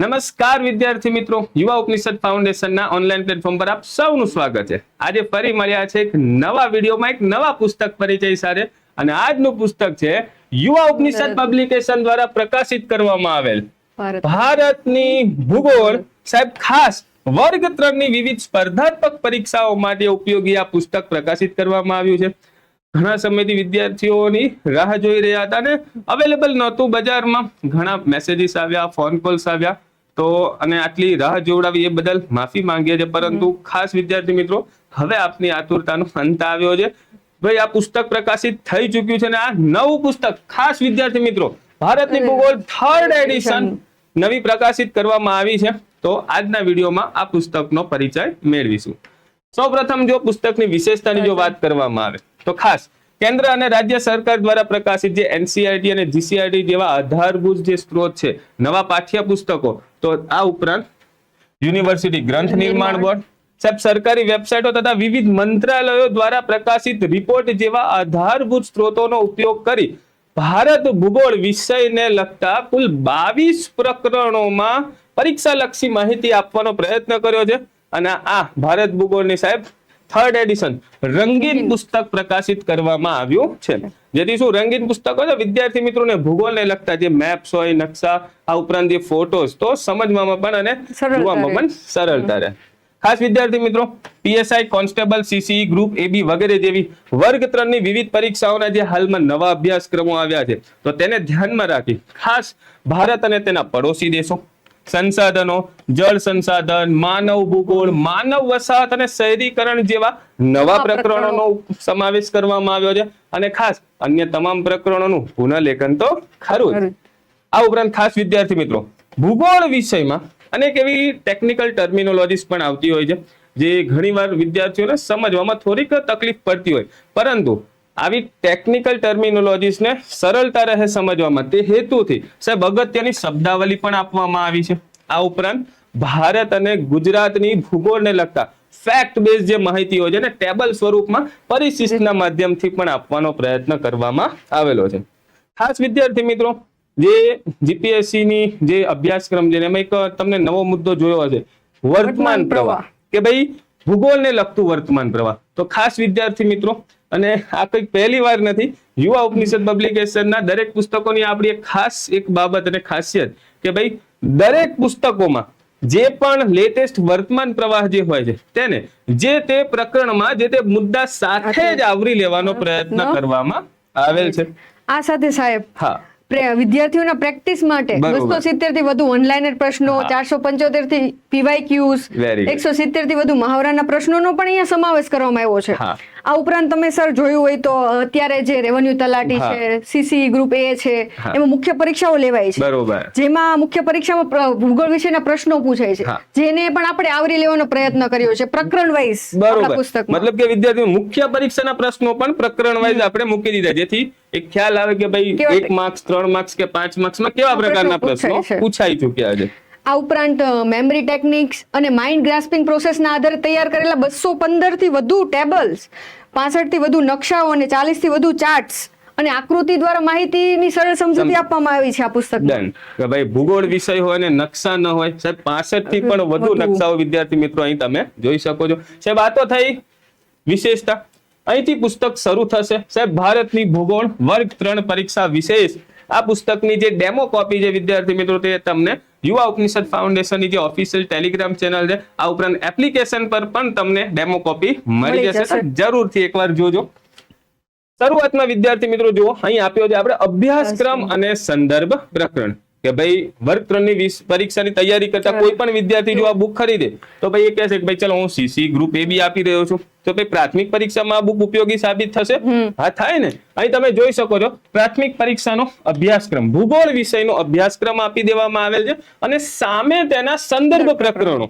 નમસ્કાર વિદ્યાર્થી મિત્રો, યુવા ઉપનિષદ ફાઉન્ડેશનના ઓનલાઈન પ્લેટફોર્મ પર આપ સૌનું સ્વાગત છે। આજે ફરી મળ્યા છે એક નવા વિડીયોમાં એક નવા પુસ્તક પરિચય સાથે, અને આજનું પુસ્તક છે યુવા ઉપનિષદ પબ્લિકેશન દ્વારા પ્રકાશિત કરવામાં આવેલ ભારતની ભૂગોળ સાહેબ ખાસ વર્ગ 3 ની વિવિધ સ્પર્ધાત્મક પરીક્ષાઓ માટે ઉપયોગી આ પુસ્તક પ્રકાશિત કરવામાં આવ્યું છે। ઘણા સમયથી વિદ્યાર્થીઓની રાહ જોઈ રહ્યા હતા ને અવેલેબલ નહોતું બજારમાં, ઘણા મેસેજીસ આવ્યા, ફોન કોલ્સ આવ્યા, તો અને આટલી રાહ જોવડાવી એ બદલ માફી માંગીએ છીએ। પરંતુ ખાસ વિદ્યાર્થી મિત્રો, હવે આપની આતુરતાનો અંત આવ્યો છે ભાઈ। આ પુસ્તક પ્રકાશિત થઈ ચૂક્યું છે, અને આ નવું પુસ્તક ખાસ વિદ્યાર્થી મિત્રો ભારતની ભૂગોળ 3rd એડિશન નવી પ્રકાશિત કરવામાં આવી છે। તો આજના વિડીયોમાં આ પુસ્તકનો પરિચય મેળવીશું। સૌપ્રથમ જો પુસ્તકની વિશેષતાની જો વાત કરવામાં આવે તો ખાસ કેન્દ્ર અને રાજ્ય સરકાર દ્વારા પ્રકાશિત જે એનસીઈઆરટી અને જીસીઈઆરટી જેવા આધારભૂત જે સ્ત્રોત છે, નવા પાઠ્ય પુસ્તકો, તો આ ઉપરાંત યુનિવર્સિટી ગ્રંથ નિર્માણ બોર્ડ સાહેબ, સરકારી વેબસાઇટો તથા વિવિધ મંત્રાલયો દ્વારા પ્રકાશિત રિપોર્ટ જેવા આધારભૂત સ્ત્રોતોનો ઉપયોગ કરી ભારત ભૂગોળ વિષયને લગતા કુલ 22 પ્રકરણોમાં પરીક્ષાલક્ષી માહિતી આપવાનો પ્રયત્ન કર્યો છે। અને આ ભારત ભૂગોળની સાહેબ 3rd એડિશન રંગીન પુસ્તક પ્રકાશિત કરવામાં આવ્યું છે। જેથી શું રંગીન પુસ્તકો છે વિદ્યાર્થી મિત્રોને ભૂગોળને લગતા જે મેપ્સ હોય, નકશા, આ ઉપરાંત જે ફોટોસ, તો સમજવામાં પણ અને જોવામાં પણ સરળતા રહે। ખાસ વિદ્યાર્થી મિત્રો, પીએસઆઈ, કોન્સ્ટેબલ, સીસીઈ, ગ્રુપ એબી વગેરે જેવી વર્ગ 3 ની વિવિધ પરીક્ષાઓના જે હાલમાં નવા અભ્યાસક્રમો આવ્યા છે, તો તેને ધ્યાનમાં રાખી ખાસ ભારત અને તેના પડોશી દેશો, સંસાધનો, જળ સંસાધન, માનવ ભૂગોળ, માનવ વસાહત અને શહેરીકરણ જેવા નવા પ્રકરણોનો સમાવેશ કરવામાં આવ્યો છે। અને ખાસ અન્ય તમામ પ્રકરણોનું પુનઃલેખન તો ખરું જ। આ ઉપરાંત ખાસ વિદ્યાર્થી મિત્રો, ભૂગોળ વિષયમાં અનેક એવી ટેકનિકલ ટર્મિનોલોજીસ પણ આવતી હોય છે, જે ઘણીવાર વિદ્યાર્થીઓને સમજવામાં થોડીક તકલીફ પડતી હોય, પરંતુ આવી ટેકનિકલ ટર્મિનોલોજીસને સરળતા રહે સમજવામાં, તે હેતુથી સાહેબ અગત્યની શબ્દાવલી પણ આપવામાં આવી છે। આ ઉપરાંત ભારત અને ગુજરાતની ભૂગોળને લગતા ફેક્ટ બેઝ જે માહિતી હોય છે ને ટેબલ સ્વરૂપમાં પરિશિષ્ટના માધ્યમથી પણ આપવાનો પ્રયત્ન કરવામાં આવેલો છે। ખાસ વિદ્યાર્થી મિત્રો, જે જીપીએસસી ની જે અભ્યાસક્રમ છે એમાં એક તમને નવો મુદ્દો જોયો હશે, વર્તમાન પ્રવાહ, કે ભાઈ ભૂગોળને લગતું વર્તમાન પ્રવાહ। તો ખાસ વિદ્યાર્થી મિત્રો, અને આ કંઈક પહેલી વાર નથી, યુવા ઉપનિષદ પબ્લિકેશનના દરેક પુસ્તકોની આપણી એક ખાસ એક બાબત અને ખાસિયત કે ભાઈ દરેક પુસ્તકોમાં જે પણ લેટેસ્ટ વર્તમાન પ્રવાહ જે હોય છે તેને જે તે પ્રકરણમાં જે તે મુદ્દા સાથે જ આવરી લેવાનો પ્રયત્ન કરવામાં આવેલ છે। આ સાથે સાહેબ હા, વિદ્યાર્થીઓના પ્રેક્ટિસ માટે 270 થી વધુ ઓનલાઈન પ્રશ્નો, 475 થી પીવાયક્યુઝ, 170 થી વધુ મહાવરાના પ્રશ્નોનો પણ અહીંયા સમાવેશ કરવામાં આવ્યો છે। આ ઉપરાંત તમે સર જોયું હોય તો અત્યારે જે રેવન્યુ તલાટી છે, સીસી ગ્રુપ એ છે, એમાં મુખ્ય પરીક્ષાઓ લેવાય છે, બરોબર, જેમાં મુખ્ય પરીક્ષામાં ભૂગોળ વિશેના પ્રશ્નો પૂછાય છે, જેને પણ આપણે આવરી લેવાનો પ્રયત્ન કર્યો છે પ્રકરણ વાઇઝ પુસ્તક। મતલબ કે વિદ્યાર્થીઓ મુખ્ય પરીક્ષાના પ્રશ્નો પણ પ્રકરણ વાઇઝ આપણે મૂકી દીધા, જેથી એક ખ્યાલ આવે કે ભાઈ 1 માર્ક્સ, 3 માર્ક્સ કે 5 માર્ક્સમાં કેવા પ્રકારના પ્રશ્નો પૂછાઈ ચૂક્યા છે। આ ઉપરાંત મેમરી ટેકનિક્સ અને માઇન્ડ ગ્રાસ્પિંગ પ્રોસેસના આધારે તૈયાર કરેલા 215 થી વધુ ટેબલ્સ, 65 થી વધુ નકશાઓ અને 40 થી વધુ ચાર્ટ્સ અને આકૃતિ દ્વારા માહિતીની સરળ સમજૂતી આપવામાં આવી છે આ પુસ્તકમાં। કે ભાઈ ભૂગોળ વિષય હોય ને નકશા ન હોય, સાહેબ 65 થી પણ વધુ નકશાઓ વિદ્યાર્થી મિત્રો અહીં તમે જોઈ શકો છો। સાહેબ આ તો થઈ વિશેષતા, અહીંથી પુસ્તક શરૂ થશે સાહેબ ભારતની ભૂગોળ વર્ગ 3 પરીક્ષા વિશેષ। આ પુસ્તકની જે ડેમો કોપી છે વિદ્યાર્થી મિત્રો, તે તમને યુવા ઉપનિષદ ફાઉન્ડેશનની જે ઓફિશિયલ ટેલિગ્રામ ચેનલ છે, આ ઉપરાંત એપ્લિકેશન પર પણ તમને ડેમો કોપી મળી જશે, જરૂરથી એકવાર જોજો। શરૂઆતમાં વિદ્યાર્થી મિત્રો જુઓ, અહીં આપ્યો છે આપણે અભ્યાસક્રમ અને સંદર્ભ પ્રકરણ, કે ભાઈ વર્ગ 3 ની પરીક્ષાની તૈયારી કરતા કોઈ પણ વિદ્યાર્થી જો આ બુક ખરીદે તો ભાઈ એ કહેશે કે ભાઈ ચલો હું સીસી ગ્રુપ એ બી આપી રહ્યો છું, તો ભાઈ પ્રાથમિક પરીક્ષામાં આ બુક ઉપયોગી સાબિત થશે? હા, થાય ને। અહીં તમે જોઈ શકો છો પ્રાથમિક પરીક્ષાનો અભ્યાસક્રમ, ભૂગોળ વિષયનો અભ્યાસક્રમ આપી દેવામાં આવેલ છે, અને સામે તેના સંદર્ભ પ્રકરણો,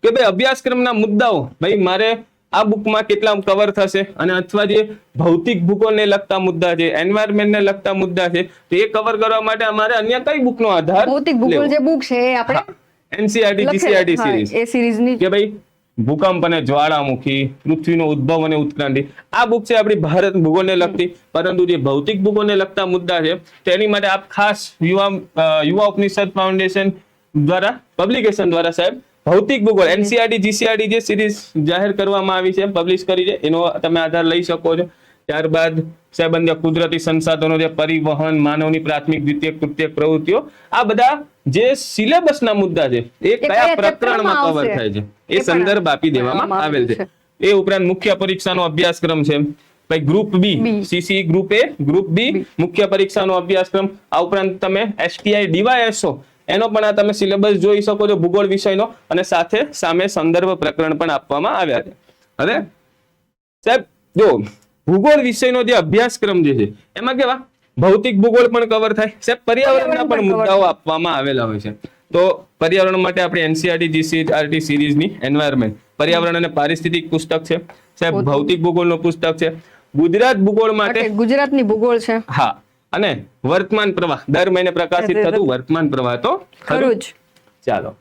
કે ભાઈ અભ્યાસક્રમના મુદ્દાઓ ભાઈ મારે આ બુકમાં કેટલા કવર થશે, અને અથવા જે ભૌતિક ભૂગોળને લગતા મુદ્દા છે, એન્વાયરમેન્ટને લગતા મુદ્દા છે, તો એ કવર કરવા માટે અમારે અન્ય કઈ બુકનો આધાર? ભૌતિક ભૂગોળ જે બુક છે આપણે એનસીઈઆરટી જીસીઈઆરટી સિરીઝ, એ સિરીઝની, કે ભાઈ ભૂકંપ અને જ્વાળામુખી, પૃથ્વીનો ઉદ્ભવ અને ઉત્ક્રાંતિ, આ બુક છે આપણી ભારત ભૂગોળને લગતી। પરંતુ જે ભૌતિક ભૂગોળને લગતા મુદ્દા છે તેની માટે આપ ખાસ યુવા ઉપનિષદ ફાઉન્ડેશન દ્વારા પબ્લિકેશન દ્વારા સાહેબ ભૌતિક ભૂગોળ એનસીઆરટી જીસીઆરટી જે સિરીઝ જાહેર કરવામાં આવી છે, પબ્લિશ કરી છે, એનો તમે આધાર લઈ શકો છો. ત્યારબાદ સાહેબ અન્ય કુદરતી સંસાધનો, જે પરિવહન, માનવની પ્રાથમિક દ્વિતીય તૃતીય પ્રવૃત્તિઓ, આ બધા જે સિલેબસના મુદ્દા છે એ કયા પ્રકરણમાં કવર થાય છે એ સંદર્ભ આપી દેવામાં આવેલ છે. એ ઉપરાંત મુખ્ય પરીક્ષાનો અભ્યાસક્રમ છે, ભાઈ ગ્રુપ બી, સીસી ગ્રુપ એ, ગ્રુપ બી મુખ્ય પરીક્ષાનો અભ્યાસક્રમ. આ ઉપરાંત તમે એસટીઆઈ ડીવાયએસઓ એનો પણ આ તમે સિલેબસ જોઈ શકો છો ભૂગોળ વિષયનો, અને સાથે સામે સંદર્ભ પ્રકરણ પણ આપવામાં આવ્યા છે. હવે સાહેબ જો ભૂગોળ વિષયનો જે અભ્યાસક્રમ જે છે એમાં કેવા ભૌતિક ભૂગોળ પણ કવર થાય સાહેબ, પર્યાવરણના પણ મુદ્દાઓ આપવામાં આવેલા હોય છે. તો પર્યાવરણ માટે આપણે એનસીઆરટી જીસીઆરટી સિરીઝની એન્વાયરમેન્ટ, પર્યાવરણ અને પારિસ્થિતિક પુસ્તક છે સાહેબ, ભૌતિક ભૂગોળનું પુસ્તક છે, ગુજરાત ભૂગોળ માટે ગુજરાતની ભૂગોળ છે, હા, અને વર્તમાન પ્રવાહ, દર મહિને પ્રકાશિત થતું વર્તમાન પ્રવાહ તો ખરું જ. ચાલો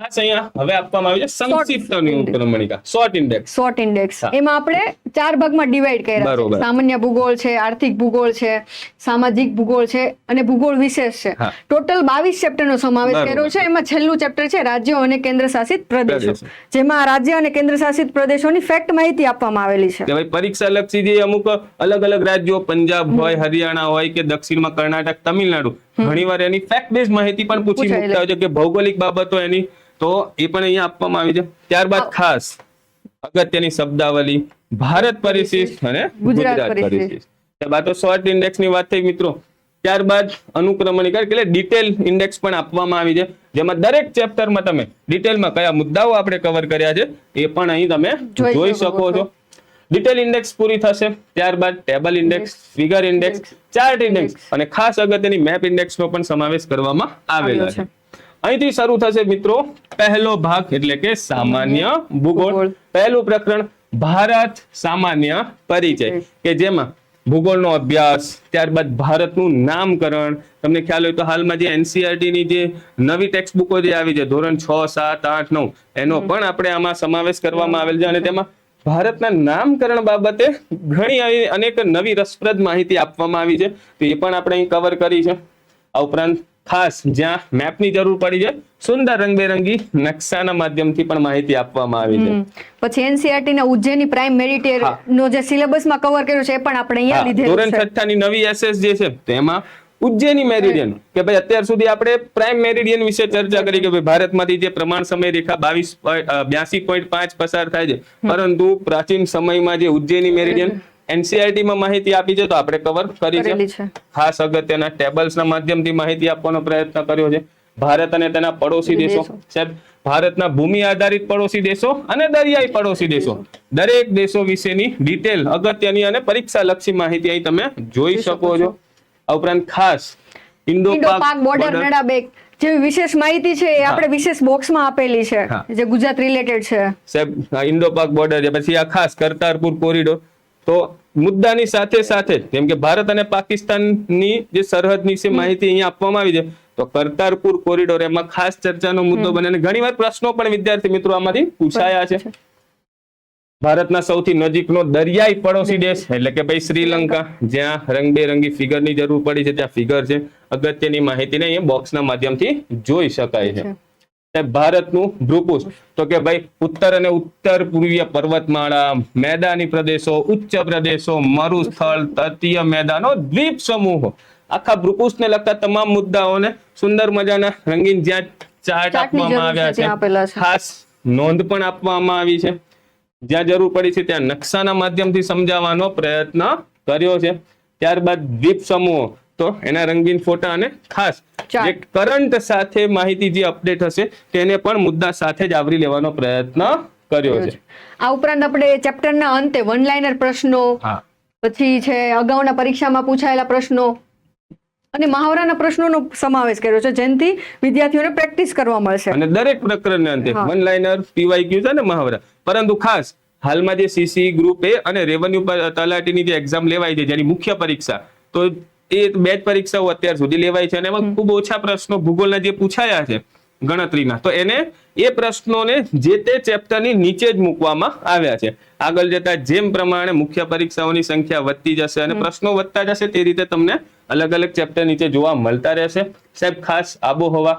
ખાસ અહીંયા હવે આપવામાં આવ્યું છે સંક્ષિપ્ત અનુક્રમણિકા, શોર્ટ ઇન્ડેક્સ. એમાં આપણે 4 ભાગમાં ડિવાઈડ કર્યા છે. સામાન્ય ભૂગોળ છે, આર્થિક ભૂગોળ છે, સામાજિક ભૂગોળ છે અને ભૂગોળ વિશેષ છે. ટોટલ 22 ચેપ્ટરનો સમાવેશ કર્યો છે. એમાં છેલ્લું ચેપ્ટર છે રાજ્યો અને કેન્દ્ર શાસિત પ્રદેશો, જેમાં રાજ્ય અને કેન્દ્ર શાસિત પ્રદેશોની ફેક્ટ માહિતી આપવામાં આવેલી છે. ભાઈ પરીક્ષા લક્ષી જે અમુક અલગ અલગ રાજ્યો, પંજાબ હોય, હરિયાણા હોય કે દક્ષિણમાં કર્ણાટક, તમિલનાડુ, ઘણીવાર એની ફેક્ટ બેઝ માહિતી પણ પૂછી મૂકતા હોય છે કે ભૌગોલિક બાબતો એની, તો એ પણ અહીંયા આપવામાં આવી છે. ત્યારબાદ ખાસ અગત્યની શબ્દાવલી, ભારત પરિશિષ્ટ અને ગુજરાત પરિશિષ્ટ. આ તો શોર્ટ ઇન્ડેક્સ ની વાત થઈ મિત્રો. ત્યારબાદ અનુક્રમણિકા એટલે ડિટેલ ઇન્ડેક્સ પણ આપવામાં આવી છે, જેમાં દરેક ચેપ્ટરમાં તમે ડિટેલમાં કયા મુદ્દાઓ આપણે કવર કર્યા છે એ પણ અહીં તમે જોઈ શકો છો. ડિટેલ ઇન્ડેક્સ પૂરી થશે, ત્યારબાદ table index, figure index, chart index અને ખાસ અગત્યની મેપ ઇન્ડેક્સનો પણ સમાવેશ કરવામાં આવેલા છે. અહીંથી શરૂ થશે મિત્રો પહેલો ભાગ એટલે કે સામાન્ય ભૂગોળ. પહેલું પ્રકરણ ભારત સામાન્ય પરિચય, કે જેમાં ભૂગોળનો અભ્યાસ, ત્યારબાદ ભારતનું નામકરણ. તમને ખ્યાલ હોય તો હાલમાં જે એનસીઆરટી ની જે નવી ટેક્સ્ટ બુકો જે આવી છે ધોરણ 6, 7, 8, 9 એનો પણ આપણે આમાં સમાવેશ કરવામાં આવેલ છે, અને તેમાં ભારતના નામકરણ બાબતે ઘણી અનેક નવી રસપ્રદ માહિતી આપવામાં આવી છે, તો એ પણ આપણે અહીં કવર કરી છે. આ ઉપરાંત ખાસ જ્યાં મેપની જરૂર પડી છે, સુંદર રંગબેરંગી નકશાના માધ્યમથી પણ માહિતી આપવામાં આવી છે. પછી એનસીઆરટી ના ઉજ્જૈની પ્રાઇમ મેરિટેર નો જે સિલેબસમાં કવર કર્યો છે એ પણ આપણે અહીંયા લીધેલું છે. ધોરણ 6 ની નવી એસએસ જે છે તેમાં ઉજ્જૈની મેરિડિયન, કે ભાઈ અત્યાર સુધી આપણે પ્રાઇમ મેરિડિયન વિશે ચર્ચા કરી કે ભાઈ ભારતમાંથી જે પ્રમાણ સમય રેખા 82.5 પસાર થાય છે, પરંતુ પ્રાચીન સમયમાં જે ઉજ્જૈની મેરિડિયન એનસીઆરટી માં માહિતી આપી છે તો આપણે કવર કરી છે. ખાસ અગત્યના ટેબલ્સના માધ્યમથી માહિતી આપવાનો પ્રયત્ન કર્યો છે. ભારત અને તેના પડોશી દેશો, સાહેબ ભારતના ભૂમિ આધારિત પડોશી દેશો અને દરિયાઈ પડોશી દેશો, દરેક દેશો વિશેની ડિટેલ, અગત્યની અને પરીક્ષા લક્ષી માહિતી અહીં તમે જોઈ શકો છો. આ ઉપરાંત ખાસ ઇન્ડો પાક બોર્ડર નડાબેક જેવી વિશેષ માહિતી છે એ આપણે વિશેષ બોક્સમાં આપેલી છે, જે ગુજરાત રિલેટેડ છે. સાહેબ ઇન્ડો પાક બોર્ડર છે, પછી આ ખાસ કરતારપુર કોરિડોર. તો મુદ્દાની સાથે સાથે જેમ કે ભારત અને પાકિસ્તાનની જે સરહદની છે માહિતી અહીંયા આપવામાં આવી છે, તો કરતારપુર કોરિડોર એમાં ખાસ ચર્ચાનો મુદ્દો બને, અને ઘણીવાર પ્રશ્નો પણ વિદ્યાર્થી મિત્રો આમાંથી પૂછાયા છે. ભારતના સૌથી નજીકનો દરિયાઈ પડોશી દેશ એટલે કે ભાઈ શ્રીલંકા, જ્યાં રંગબેરંગી ફિગરની જરૂર પડી છે ત્યાં ફિગર છે. અગત્યની માહિતીને અહીંયા બોક્સના માધ્યમથી જોઈ શકાય છે. ભારતનું ભૂપૃષ્ઠ, તો કે ભાઈ ઉત્તર અને ઉત્તર પૂર્વીય પર્વતમાળા, મેદાની પ્રદેશો, ઉચ્ચ પ્રદેશો, મરુસ્થળ, તટીય મેદાનો, દ્વીપ સમૂહો, આખા ભૂપૃષ્ઠને લગતા તમામ મુદ્દાઓને સુંદર મજાના રંગીન જ્યાં ચાર્ટ આપવામાં આવ્યા છે. ખાસ નોંધ પણ આપવામાં આવી છે, જ્યાં જરૂર પડી છે ત્યાં નકશાના માધ્યમથી સમજાવવાનો પ્રયત્ન કર્યો છે. ત્યારબાદ દ્વીપ સમૂહો, તો એના રંગીન ફોટા અને ખાસ જે કરંટ સાથે માહિતી જે અપડેટ હશે તેને પણ મુદ્દા સાથે જ આવરી લેવાનો પ્રયત્ન કર્યો છે. આ ઉપરાંત આપણે ચેપ્ટરના અંતે વન લાઇનર પ્રશ્નો, પછી છે અગાઉના પરીક્ષામાં પૂછાયેલા પ્રશ્નો અને મહાવરાના પ્રશ્નોનો સમાવેશ કર્યો છે, જેનાથી વિદ્યાર્થીઓને પ્રેક્ટિસ કરવા મળશે. અને દરેક પ્રકરણના અંતે વન લાઇનર, પીવાયક્યુ અને મહાવરા. પરંતુ ખાસ હાલમાં જે સીસી ગ્રુપ એ અને રેવન્યુ તલાટીની જે એક્ઝામ લેવાય છે જેની મુખ્ય પરીક્ષા, તો એ 2 પરીક્ષાઓ અત્યાર સુધી લેવાય છે, અને એમાં ખૂબ ઓછા પ્રશ્નો ભૂગોળના જે પૂછાયા છે ગણતરીના, તો એને એ પ્રશ્નોને જે તે ચેપ્ટરની નીચે જ મૂકવામાં આવ્યા છે. આગળ જતા જેમ પ્રમાણે મુખ્ય પરીક્ષાઓની સંખ્યા વધતી જશે અને પ્રશ્નો વધતા જશે તે રીતે તમને અલગ અલગ ચેપ્ટર નીચે જોવા મળતા રહેશે. સાહેબ ખાસ આબોહવા,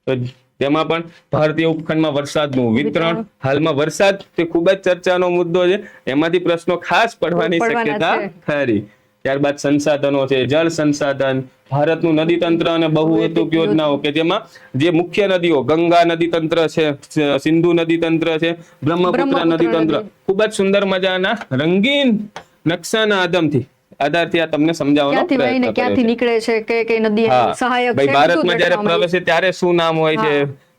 તો તેમાં પણ ભારતીય ઉપખંડમાં વરસાદનું વિતરણ, હાલમાં વરસાદ તે ખૂબ જ ચર્ચાનો મુદ્દો છે, એમાંથી પ્રશ્નો ખાસ પડવાની શક્યતા ખરી. ત્યારબાદ સંસાધનો છે, જળ સંસાધન, ભારતનું નદી તંત્ર અને બહુહેતુક યોજનાઓ કે જેમાં જે મુખ્ય નદીઓ ગંગા નદી તંત્ર છે, સિંધુ નદી તંત્ર છે, બ્રહ્મપુત્ર નદી તંત્ર, ખૂબ જ સુંદર મજાના રંગીન નકશાના આધારથી આ તમને સમજાવવાનો પ્રયત્ન ક્યાંથી નીકળે છે કે કઈ નદી સહાયક છે, ભારતમાં જ્યારે પ્રવેશે ત્યારે શું નામ હોય છે,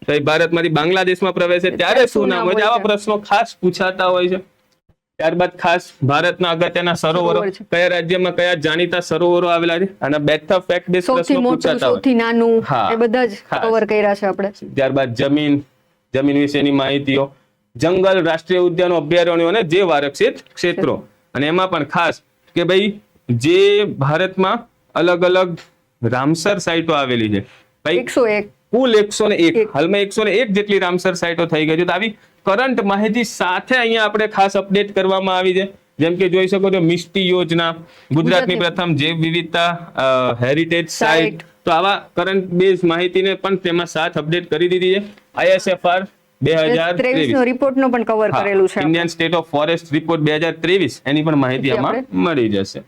ભાઈ ભારતમાંથી બાંગ્લાદેશમાં પ્રવેશે ત્યારે શું નામ હોય છે, આવા પ્રશ્નો ખાસ પૂછાતા હોય છે. ત્યારબાદ ખાસ ભારતના અગત્યના સરોવરો, કયા રાજ્યમાં કયા જાણીતા સરોવરો આવેલા છે, અને બેસ્ટ ઓફ ફેક્ટ બેઝ પ્રશ્નો પૂછાતા હોય. સૌથી નાનું એ બધા જ કવર કર્યા છે આપણે. ત્યારબાદ જમીન વિશેની માહિતીઓ, જંગલ, રાષ્ટ્રીય ઉદ્યાનો, અભયારણ્યો અને જે આરક્ષિત ક્ષેત્રો, અને એમાં પણ ખાસ કે ભાઈ જે ભારતમાં અલગ અલગ રામસર સાઇટો આવેલી છે, ભાઈ 101 કુલ 101, હાલમાં 101 જેટલી રામસર સાઇટો થઈ ગઈ છે. તો આવી કરંટ માહિતી સાથે અહીંયા આપણે ખાસ અપડેટ કરવામાં આવી છે. જેમ કે જોઈ શકો છો મિસ્ટી યોજના, ગુજરાતની પ્રથમ જૈવ વિવિધતા હેરિટેજ સાઇટ. તો આવા કરંટ બેઝ માહિતીને પણ તેમાં સાથ અપડેટ કરી દીધી છે. ISFR 2023 નો રિપોર્ટ નો પણ કવર કરેલું છે, Indian state of forest report 2023, એની પણ માહિતી આમાં મળી જશે.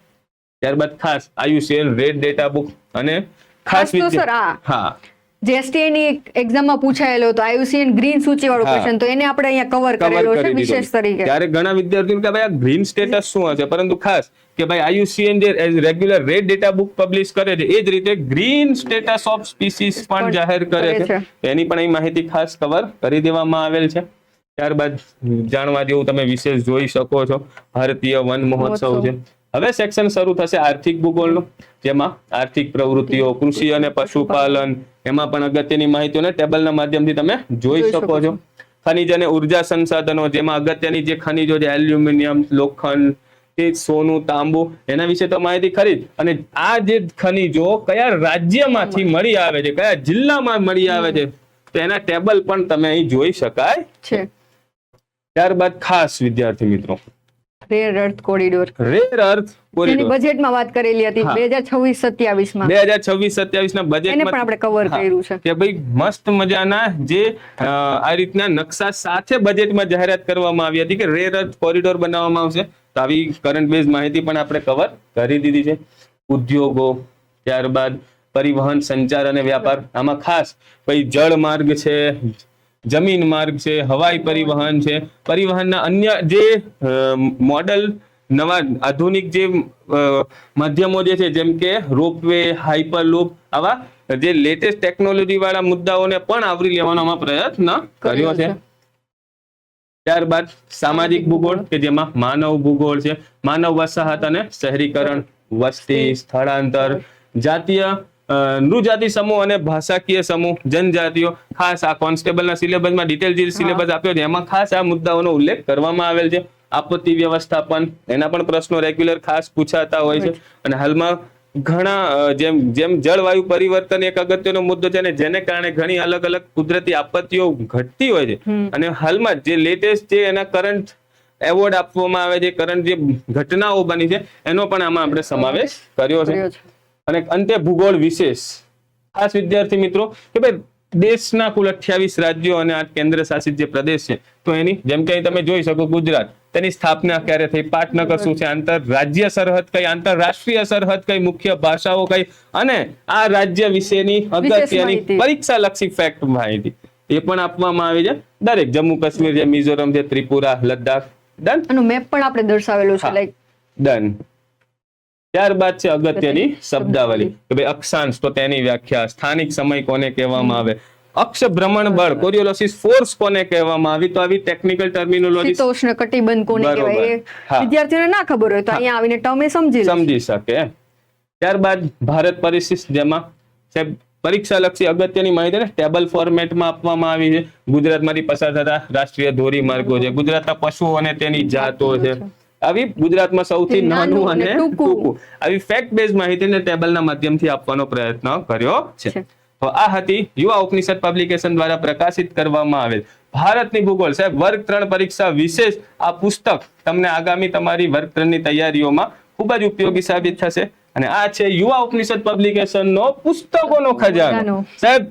ત્યારબાદ ખાસ IUCN રેડ ડેટા બુક અને ખાસ JSTI ની એક્ઝામમાં પૂછાયેલો હતો IUCN ગ્રીન સૂચિ વાળો ક્વેશ્ચન, તો એને આપણે અહીંયા કવર કરેલો છે વિશેષ તરીકે. ત્યારે ઘણા વિદ્યાર્થીઓ કે ભાઈ આ ગ્રીન સ્ટેટસ શું હશે, પરંતુ ખાસ કે ભાઈ IUCN જે regular red data book publish કરે છે, એ જ રીતે ગ્રીન સ્ટેટસ ઓફ સ્પીસીસ પણ જાહેર કરે છે. એની પણ અહીં માહિતી ખાસ કવર કરી દેવામાં આવેલ છે. ત્યારબાદ જાણવા જેવું તમે વિશેષ જોઈ શકો છો, ભારતીય વન મહોત્સવ છે. હવે સેક્શન શરૂ થશે આર્થિક ભૂગોળનું, જેમાં આર્થિક પ્રવૃત્તિઓ, કૃષિ અને પશુપાલન, એમાં પણ અગત્યની માહિતીઓને ટેબલના માધ્યમથી તમે જોઈ શકો છો. ખનિજ અને ઉર્જા સંસાધનો, જેમાં અગત્યની જે ખનિજો છે, એલ્યુમિનિયમ, લોખંડ, સોનું, તાંબુ, એના વિશે તો માહિતી ખરી જ. અને આ જે ખનિજો કયા રાજ્યમાંથી મળી આવે છે, કયા જિલ્લામાં મળી આવે છે, તો એના ટેબલ પણ તમે અહીં જોઈ શકાય છે. ત્યારબાદ ખાસ વિદ્યાર્થી મિત્રો, રેર અર્થ કોરિડોર, એની બજેટમાં વાત કરેલી હતી 2026-27 માં. 2026-27 ના બજેટમાં એને પણ આપણે કવર કર્યું છે કે ભાઈ મસ્ત મજાના જે આ રીતના નકશા સાથે બજેટમાં જાહેરાત કરવામાં આવી હતી કે રેર અર્થ કોરિડોર બનાવવામાં આવશે. તો આવી કરંટ બેઝ માહિતી પણ આપણે કવર કરી દીધી છે. ઉદ્યોગો, ત્યારબાદ પરિવહન, સંચાર અને વ્યાપાર, આમાં ખાસ ભાઈ જળ માર્ગ છે, જમીન માર્ગ છે, હવાઈ પરિવહન છે, પરિવહનના અન્ય જે મોડલ, નવા આધુનિક જે માધ્યમો જે છે, જેમ કે રોપવે, હાઇપરલૂપ, આવા જે લેટેસ્ટ ટેકનોલોજી વાળા મુદ્દાઓને પણ આવરી લેવાનો આમાં પ્રયત્ન કર્યો છે. ત્યારબાદ સામાજિક ભૂગોળ કે જેમાં માનવ ભૂગોળ છે, માનવ વસાહત અને શહેરીકરણ, વસ્તી, સ્થળાંતર, જાતીય નૃજાતિ સમૂહ અને ભાષાકીય સમૂહ, જનજાતિઓ. ખાસ આ કોન્સ્ટેબલના સિલેબસમાં ડિટેલ જે સિલેબસ આપ્યો છે, એમાં ખાસ આ મુદ્દાઓનો ઉલ્લેખ કરવામાં આવેલ છે. આપત્તિ વ્યવસ્થાપન, એના પણ પ્રશ્નો રેગ્યુલર ખાસ પૂછાતા હોય છે. અને હાલમાં ઘણા જેમ જળવાયુ પરિવર્તન એક અગત્યનો મુદ્દો છે, અને જેને કારણે ઘણી અલગ અલગ કુદરતી આપત્તિઓ ઘટતી હોય છે. અને હાલમાં જે લેટેસ્ટ જે એના કરંટ એવોર્ડ આપવામાં આવે છે, કરંટ જે ઘટનાઓ બની છે, એનો પણ આમાં આપણે સમાવેશ કર્યો છે. અને અંતે ભૂગોળ વિશેષ, ખાસ વિદ્યાર્થી મિત્રો કે ભાઈ દેશના કુલ 28 રાજ્યો અને 8 કેન્દ્ર શાસિત જે પ્રદેશ છે, તો એની જેમ કે તમે જોઈ શકો ગુજરાત, તેની સ્થાપના ક્યારે થઈ, પાટનગર શું છે, આંતરરાજ્ય સરહદ કઈ, આંતરરાષ્ટ્રીય સરહદ કઈ, મુખ્ય ભાષાઓ કઈ, અને આ રાજ્ય વિશેની અગત્યની પરીક્ષા લક્ષી ફેક્ટ માહિતી એ પણ આપવામાં આવી છે. દરેક જમ્મુ કાશ્મીર છે, મિઝોરમ છે, ત્રિપુરા, લદ્દાખ, ડન. આનો મેપ પણ આપણે દર્શાવેલો છે, લાઈક ડન. ત્યારબાદ છે અગત્યની શબ્દાવલી કે ભાઈ અક્ષાંશ, તો તેની વ્યાખ્યા, સ્થાનિક સમય કોને કહેવામાં આવે, અક્ષ ભ્રમણ બળ, કોરિયોલિસ ફોર્સ કોને કહેવામાં આવી. તો આવી ટેકનિકલ ટર્મિનોલોજી, શીતોષ્ણ કટિબંધ કોને કહેવાય, વિદ્યાર્થીઓને ના ખબર હોય તો અહીંયા આવીને ટર્મ સમજી શકે. ત્યારબાદ ભારત પરિશિષ્ટ, જેમાં સાહેબ પરીક્ષા લક્ષી અગત્યની માહિતી ટેબલ ફોર્મેટમાં આપવામાં આવી છે. ગુજરાતમાંથી પસાર થતા રાષ્ટ્રીય ધોરીમાર્ગો છે, ગુજરાતના પશુઓ અને તેની જાતો છે, આવી ગુજરાતમાં સૌથી નાનું અને ટૂંકું, આવી ફેક્ટ બેઝ માહિતીને ટેબલના માધ્યમથી આપવાનો પ્રયત્ન કર્યો છે. તો આ હતી યુવા ઉપનિષદ પબ્લિકેશન દ્વારા પ્રકાશિત કરવામાં આવેલ ભારતની ભૂગોળ સાહેબ વર્ગ 3 પરીક્ષા વિશેષ આ પુસ્તક તમને આગામી તમારી વર્ગ 3 ની તૈયારીઓમાં ખૂબ જ ઉપયોગી સાબિત થશે. અને આ છે યુવા ઉપનિષદ પબ્લિકેશનનો પુસ્તકોનો ખજાનો. સાહેબ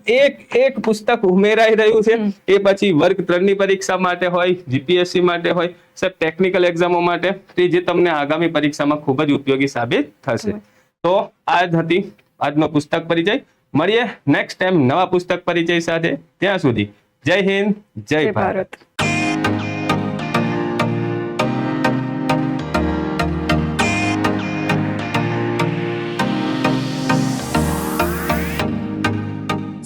એક પુસ્તક ઉમેરાઈ રહ્યું છે, એ પછી વર્ગ 3 ની પરીક્ષા માટે હોય, જીપીએસસી માટે હોય, સાહેબ ટેકનિકલ એક્ઝામો માટે, જે તમને આગામી પરીક્ષામાં ખૂબ જ ઉપયોગી સાબિત થશે. તો આ જ હતી આજનો પુસ્તક પરિચય. મળીએ નેક્સ્ટ ટાઈમ નવા પુસ્તક પરિચય સાથે. ત્યાં સુધી જય હિન્દ, જય ભારત.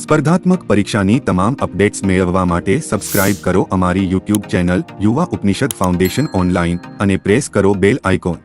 સ્પર્ધાત્મક પરીક્ષાની તમામ અપડેટ્સ મેળવવા માટે સબસ્ક્રાઇબ કરો અમારી યુટ્યુબ ચેનલ યુવા ઉપનિષદ ફાઉન્ડેશન ઓનલાઈન અને પ્રેસ કરો બેલ આઇકોન.